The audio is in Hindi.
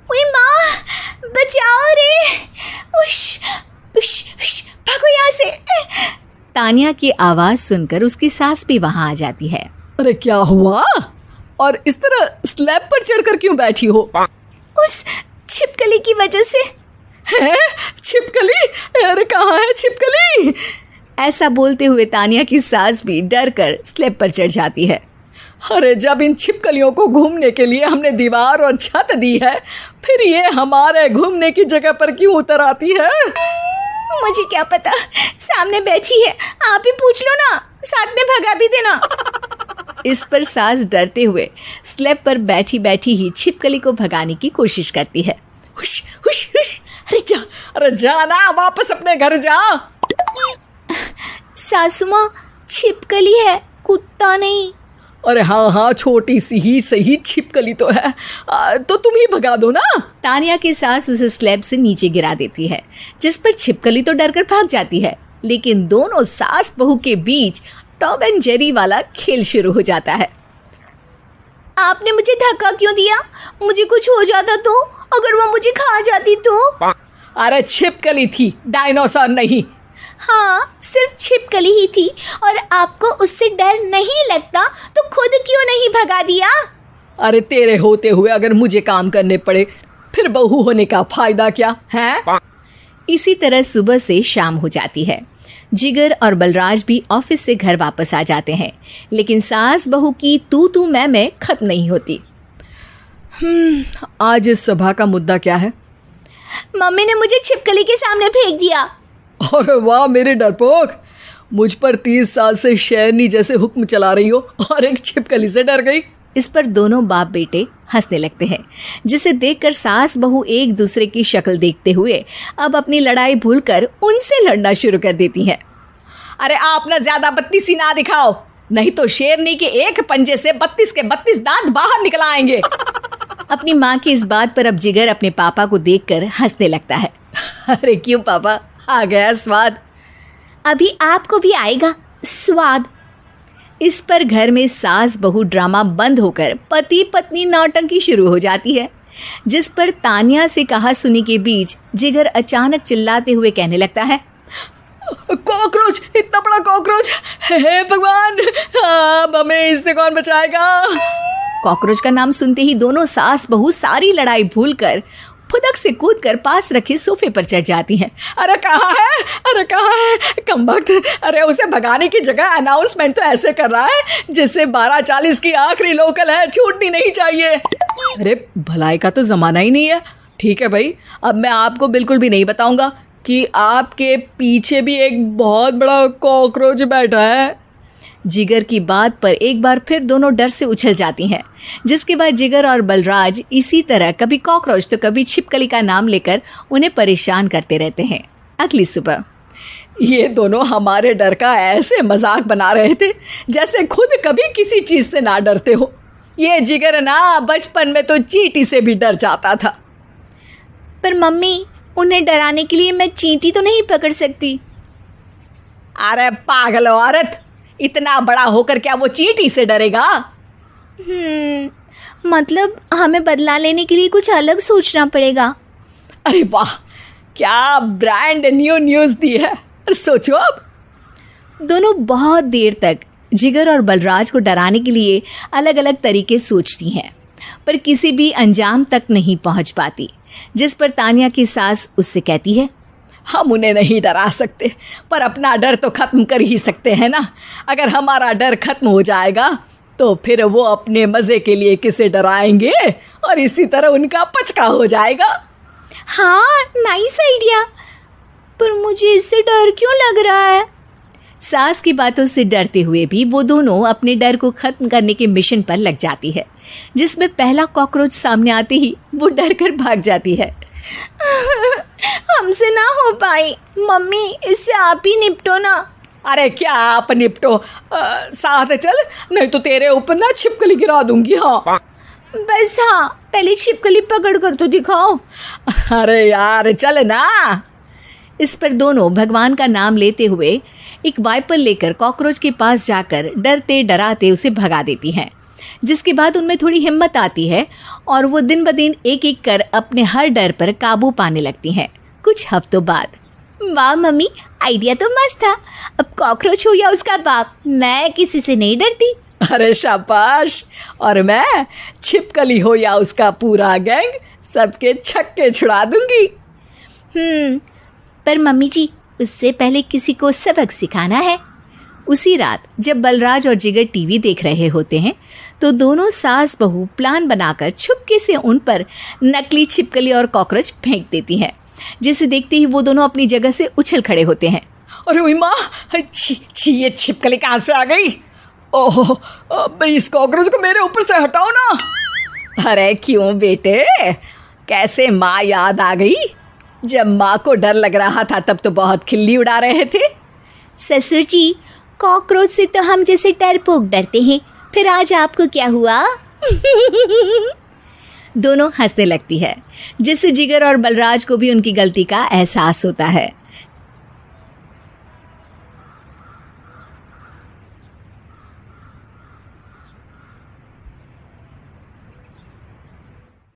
ओए माँ, बचाओ रे। उश, उश, उश, भागो यहाँ से। तानिया की आवाज़ सुनकर उसकी सास भी वहाँ आ जाती है। अरे क्या हुआ? और इस तरह स्लैब पर चढ़कर क्यों बैठी हो? उस छिपकली की वजह से। है? छिपकली? अरे कहाँ है छिपकली? ऐसा बोलते हुए तानिया की सास भी डर कर स्लैब पर चढ़ जाती है। अरे जब इन छिपकलियों को घूमने के लिए हमने दीवार और छत दी है, फिर ये हमारे घूमने की जगह पर क्यों उतर आती है? मुझे क्या पता, सामने बैठी है, आप ही पूछ लो ना, साथ में भगा भी देना। इस पर सास डरते हुए स्लैब पर बैठी बैठी ही छिपकली को भगाने की कोशिश करती है। हुश हुश हुश, अरे जा ना, वापस अपने घर जा। सासू माँ, छिपकली है, कुत्ता नहीं। अरे हाँ, छोटी सी ही सही छिपकली तो है, तो तुम ही भगा दो ना। तानिया की सास उसे स्लैब से नीचे गिरा देती है, जिस पर छिपकली तो डरकर भाग जाती है। लेकिन दोनों सास बहू के बीच टॉम एंड जेरी वाला खेल शुरू हो जाता है। आपने मुझे धक्का क्यों दिया? मुझे कुछ हो जाता तो? अगर वो मुझे खा जाती तो? अरे छिपकली थी, डायनासोर नहीं। हाँ, सिर्फ छिपकली ही थी, और आपको उससे डर नहीं लगता तो खुद क्यों नहीं भगा दिया? अरे तेरे होते हुए अगर मुझे काम करने पड़े, फिर बहू होने का फायदा क्या है? इसी तरह सुबह से शाम हो जाती है। जिगर और बलराज भी ऑफिस से घर वापस आ जाते हैं, लेकिन सास बहू की तू मैं खत्म नहीं होती। आज इस सभा का मुद्दा क्या है? मम्मी ने मुझे छिपकली के सामने फेंक दिया। अरे वाह मेरे डरपोक, मुझ पर 30 साल से शेरनी जैसे हुक्म चला रही हो और एक छिपकली से डर गई। इस पर दोनों बाप बेटे हंसने लगते हैं, जिसे देखकर सास बहू एक दूसरे की शक्ल देखते हुए अब अपनी लड़ाई भूलकर उनसे लड़ना शुरू कर देती हैं। अरे आप ना ज्यादा बत्तीसी ना दिखाओ, नहीं तो शेरनी के एक पंजे से 32 के 32 दांत बाहर निकल आएंगे। अपनी माँ की इस बात पर अब जिगर अपने पापा को देखकर हंसने लगता है। अरे क्यों पापा, आ गया स्वाद? अभी आपको भी आएगा स्वाद। इस पर घर में सास बहू ड्रामा बंद होकर पति पत्नी नौटंकी शुरू हो जाती है, जिस पर तानिया से कहा सुनी के बीच जिगर अचानक चिल्लाते हुए कहने लगता है, कॉकरोच, इतना बड़ा कॉकरोच, हे भगवान, अब हमें इससे कौन बचाएगा? कॉकरोच का नाम सुनते ही दोनों सास बहू सारी लड़ाई भूलकर फुदक से कूदकर पास रखे सोफे पर चढ़ जाती हैं। अरे कहाँ है, अरे कहाँ है कमबख्त? अरे उसे भगाने की जगह अनाउंसमेंट तो ऐसे कर रहा है जिससे 12:40 की आखिरी लोकल है, छूटनी नहीं चाहिए। अरे भलाई का तो ज़माना ही नहीं है। ठीक है भाई, अब मैं आपको बिल्कुल भी नहीं बताऊंगा कि आपके पीछे भी एक बहुत बड़ा कॉकरोच बैठा है। जिगर की बात पर एक बार फिर दोनों डर से उछल जाती हैं, जिसके बाद जिगर और बलराज इसी तरह कभी कॉकरोच तो कभी छिपकली का नाम लेकर उन्हें परेशान करते रहते हैं। अगली सुबह ये दोनों हमारे डर का ऐसे मजाक बना रहे थे जैसे खुद कभी किसी चीज़ से ना डरते हो। ये जिगर ना बचपन में तो चींटी से भी डर जाता था। पर मम्मी, उन्हें डराने के लिए मैं चींटी तो नहीं पकड़ सकती। अरे पागल औरत, इतना बड़ा होकर क्या वो चींटी से डरेगा? मतलब हमें बदला लेने के लिए कुछ अलग सोचना पड़ेगा। अरे वाह, क्या ब्रांड न्यू न्यूज़ दी है। सोचो अब। दोनों बहुत देर तक जिगर और बलराज को डराने के लिए अलग अलग तरीके सोचती हैं, पर किसी भी अंजाम तक नहीं पहुंच पाती, जिस पर तानिया की सास उससे कहती है, हम उन्हें नहीं डरा सकते, पर अपना डर तो ख़त्म कर ही सकते हैं ना। अगर हमारा डर ख़त्म हो जाएगा तो फिर वो अपने मज़े के लिए किसे डराएंगे और इसी तरह उनका पचका हो जाएगा। हाँ, नाइस आइडिया, पर मुझे इससे डर क्यों लग रहा है? सास की बातों से डरते हुए भी वो दोनों अपने डर को ख़त्म करने के मिशन पर लग जाती है, जिसमें पहला कॉकरोच सामने आते ही वो डर कर भाग जाती है। हमसे ना हो पाई मम्मी, इससे आप ही निपटो ना। अरे क्या आप निपटो, साथ चल, नहीं तो तेरे ऊपर ना छिपकली गिरा दूंगी। हाँ बस, हाँ पहले छिपकली पकड़ कर तो दिखाओ। अरे यार चल ना। इस पर दोनों भगवान का नाम लेते हुए एक वाइपर लेकर कॉकरोच के पास जाकर डरते डराते उसे भगा देती हैं, जिसके बाद उनमें थोड़ी हिम्मत आती है और वो दिन ब दिन एक एक कर अपने हर डर पर काबू पाने लगती हैं। कुछ हफ्तों बाद, वाह मम्मी, आइडिया तो मस्त था। अब कॉकरोच हो या उसका बाप, मैं किसी से नहीं डरती। अरे शाबाश। और मैं छिपकली हो या उसका पूरा गैंग, सबके छक्के छुड़ा दूंगी। पर मम्मी जी, उससे पहले किसी को सबक सिखाना है। उसी रात जब बलराज और जिगर टीवी देख रहे होते हैं तो दोनों सास बहू प्लान बनाकर छुपके से उन पर नकली छिपकली और कॉकरोच फेंक देती हैं, जिसे देखते ही वो दोनों अपनी जगह से उछल खड़े होते हैं। अरे ओई माँ, छी, ये छिपकली कहाँ से आ गई? ओह, अब इस कॉकरोच को मेरे ऊपर से हटाओ ना। अरे क्यों बेटे, कैसे माँ याद आ गई? जब माँ को डर लग रहा था तब तो बहुत खिल्ली उड़ा रहे थे। ससुर जी, कॉकरोच से तो हम जैसे डरपोक डरते हैं, फिर आज आपको क्या हुआ? दोनों हंसने लगती है, जिससे जिगर और बलराज को भी उनकी गलती का एहसास होता है।